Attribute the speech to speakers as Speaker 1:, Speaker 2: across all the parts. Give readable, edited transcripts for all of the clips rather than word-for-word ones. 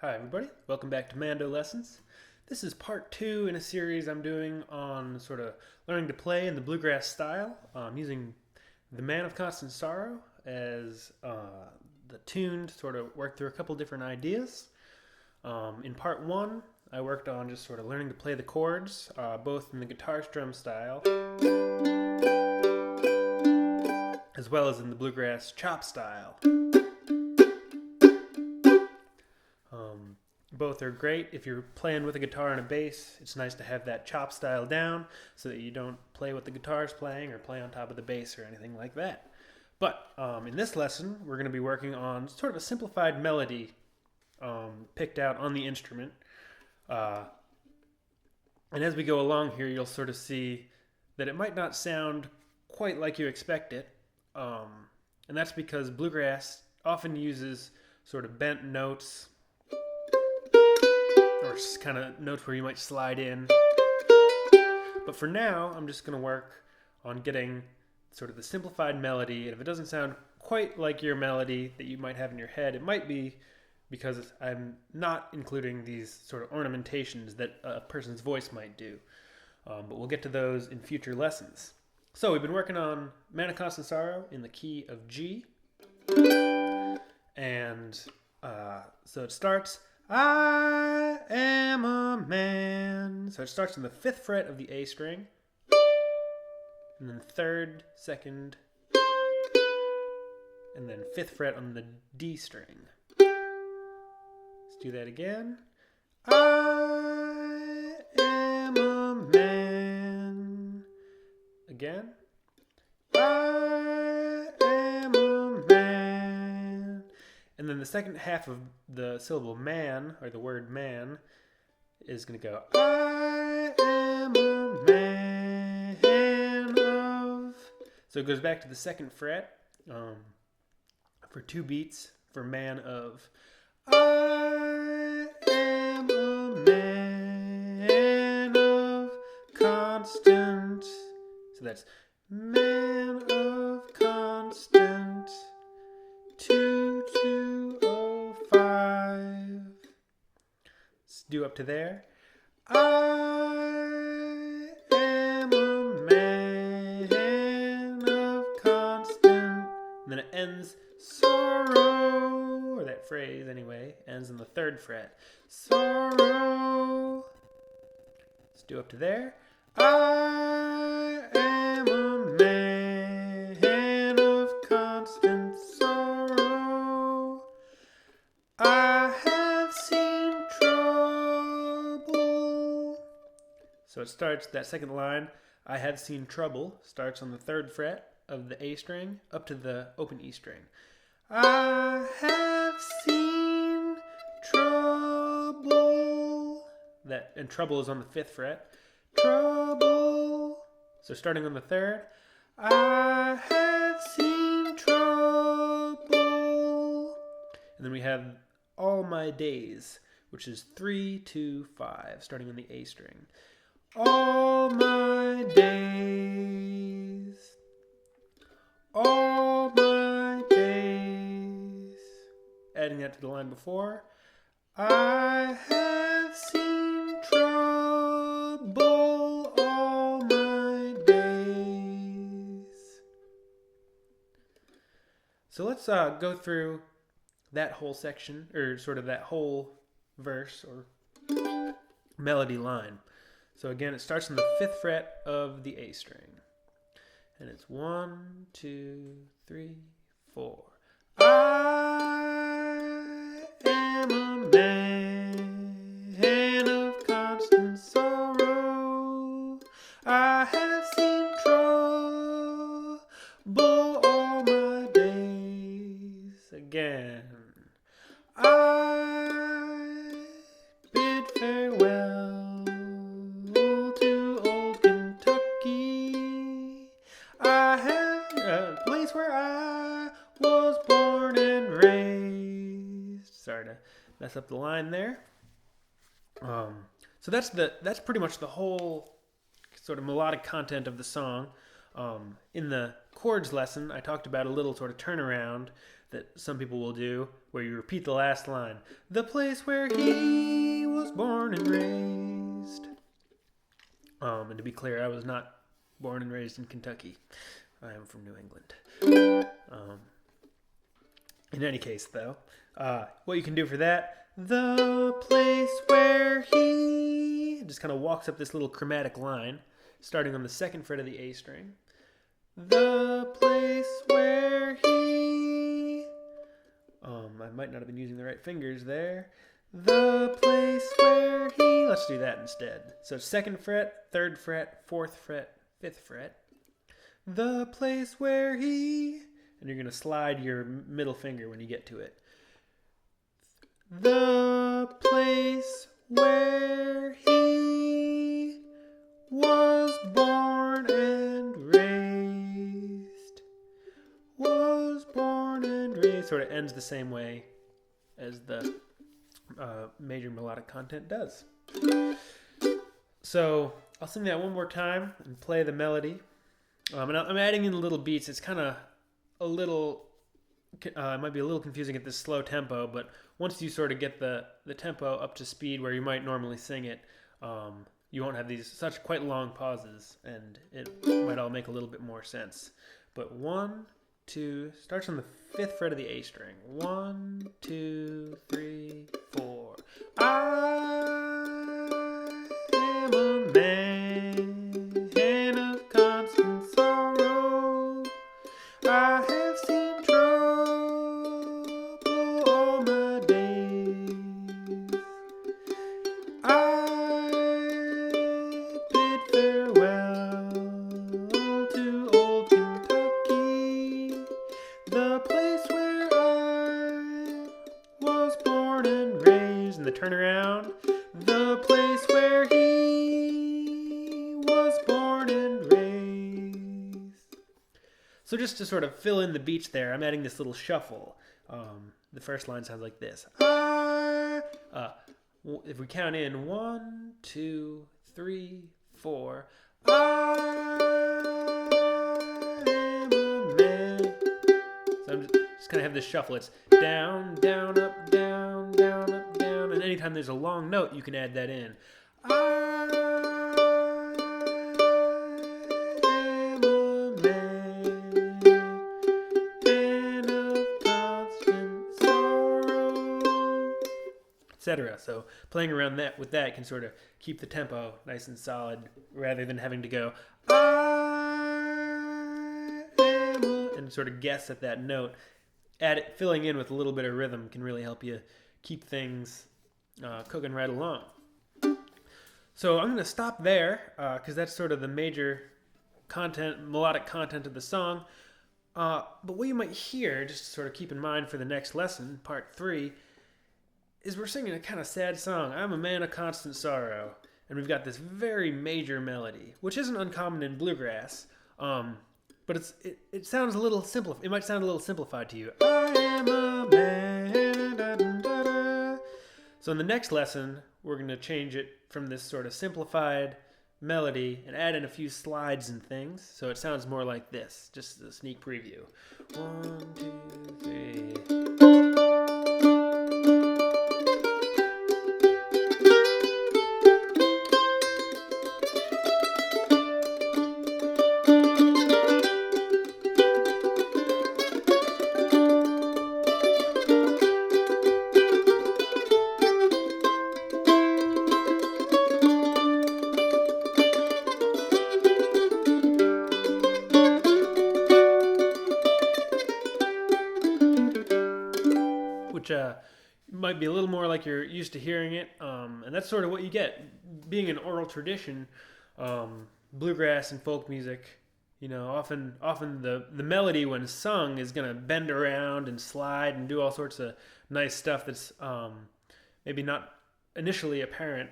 Speaker 1: Hi everybody, welcome back to Mando Lessons. This is part 2 in a series I'm doing on sort of learning to play in the bluegrass style. I'm using The Man of Constant Sorrow as the tune to sort of work through a couple different ideas. In part 1, I worked on just sort of learning to play the chords, both in the guitar strum style as well as in the bluegrass chop style. Both are great. If you're playing with a guitar and a bass, it's nice to have that chop style down so that you don't play what the guitar is playing or play on top of the bass or anything like that. But in this lesson, we're going to be working on sort of a simplified melody picked out on the instrument. And as we go along here, you'll sort of see that it might not sound quite like you expect it. And that's because bluegrass often uses sort of bent notes, or kind of notes where you might slide in. But for now, I'm just going to work on getting sort of the simplified melody. And if it doesn't sound quite like your melody that you might have in your head, it might be because I'm not including these sort of ornamentations that a person's voice might do. But we'll get to those in future lessons. So we've been working on Man of Constant Sorrow in the key of G. And so it starts, I am a man. So it starts on the 5th fret of the A string, and then 3rd, 2nd, and then 5th fret on the D string. Let's do that again. I am a man. Again. I am a man. And then the second half of the syllable man, or the word man, is going to go, I am a man of. So it goes back to the 2nd fret for 2 beats for man of. I am a man of constant. So that's man of constant 2205. Let's do up to there. I am a man of constant. And then it ends sorrow, or that phrase anyway, ends on the 3rd fret. Sorrow. Let's do up to there. I am a man of constant sorrow. I have seen trouble. So it starts, that second line, I have seen trouble, starts on the 3rd fret of the A string up to the open E string. I have seen trouble. And trouble is on the 5th fret. Trouble. So starting on the 3rd, I have seen trouble. And then we have all my days, which is 3, 2, 5, starting on the A string. All my days. All my days. Adding that to the line before. I have seen trouble all my days. So let's go through that whole section, or sort of that whole verse or melody line. So again, it starts on the 5th fret of the A string. And it's 1, 2, 3, 4. I am a man of constant sorrow. I have seen trouble all my days. Again. I bid farewell to old Kentucky. I have a place where I was born and raised. Sorry to mess up the line there. So that's pretty much the whole sort of melodic content of the song. In the chords lesson, I talked about a little sort of turnaround that some people will do, where you repeat the last line. The place where he was born and raised. And to be clear, I was not born and raised in Kentucky. I am from New England. In any case, though, what you can do for that, the place where he, just kind of walks up this little chromatic line, starting on the 2nd fret of the A string. The place where he, I might not have been using the right fingers there. The place where he, let's do that instead. So 2nd fret, 3rd fret, 4th fret, 5th fret. The place where he, and you're going to slide your middle finger when you get to it. The place where he was born and raised. Was born and raised. Sort of ends the same way as the major melodic content does. So I'll sing that one more time and play the melody. And I'm adding in little beats. It's kind of a little, it might be a little confusing at this slow tempo, but once you sort of get the tempo up to speed where you might normally sing it, you won't have these such quite long pauses, and it might all make a little bit more sense. But 1, 2, starts on the 5th fret of the A string. 1, 2, 3, 4. I am a man of constant sorrow. I have seen trouble all my days. I bid farewell to old Kentucky, the place where I was born and raised. And the turnaround, the place where he was born and raised. So just to sort of fill in the beats there, I'm adding this little shuffle. The first line sounds like this. If we count in 1, 2, 3, 4. I am a man. So I'm just kind of have this shuffle. It's down, down, up, down, down, up, down. And anytime there's a long note, you can add that in. I am a man of constant sorrow, etc. So playing around that with that can sort of keep the tempo nice and solid rather than having to go I am a, and sort of guess at that note. Filling in with a little bit of rhythm can really help you keep things cooking right along. So I'm going to stop there because that's sort of the major melodic content of the song. But what you might hear, just to sort of keep in mind for the next lesson, part 3, is we're singing a kind of sad song. I'm a man of constant sorrow. And we've got this very major melody, which isn't uncommon in bluegrass. But it sounds a little simple. It might sound a little simplified to you. I am a man. Da, da, da, da. So in the next lesson, we're going to change it from this sort of simplified melody and add in a few slides and things. So it sounds more like this. Just a sneak preview. 1, 2, 3. Which might be a little more like you're used to hearing it, and that's sort of what you get. Being an oral tradition, bluegrass and folk music, often the melody when sung is going to bend around and slide and do all sorts of nice stuff that's maybe not initially apparent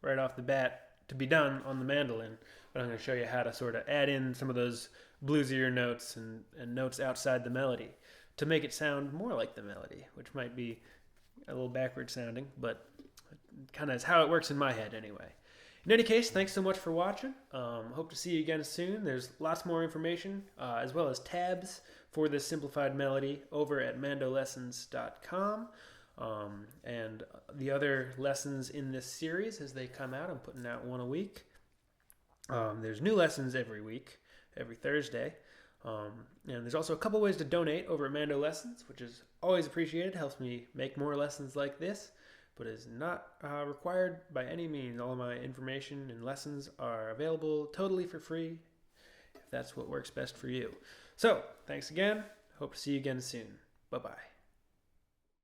Speaker 1: right off the bat to be done on the mandolin, but I'm going to show you how to sort of add in some of those bluesier notes and notes outside the melody to make it sound more like the melody, which might be a little backward sounding, but kind of is how it works in my head anyway. In any case, thanks so much for watching. Hope to see you again soon. There's lots more information, as well as tabs for this simplified melody over at mandolessons.com. And the other lessons in this series as they come out, I'm putting out one a week. There's new lessons every week, every Thursday. And there's also a couple ways to donate over at Mando Lessons, which is always appreciated. Helps me make more lessons like this, but is not required by any means. All of my information and lessons are available totally for free, if that's what works best for you. So, thanks again. Hope to see you again soon. Bye-bye.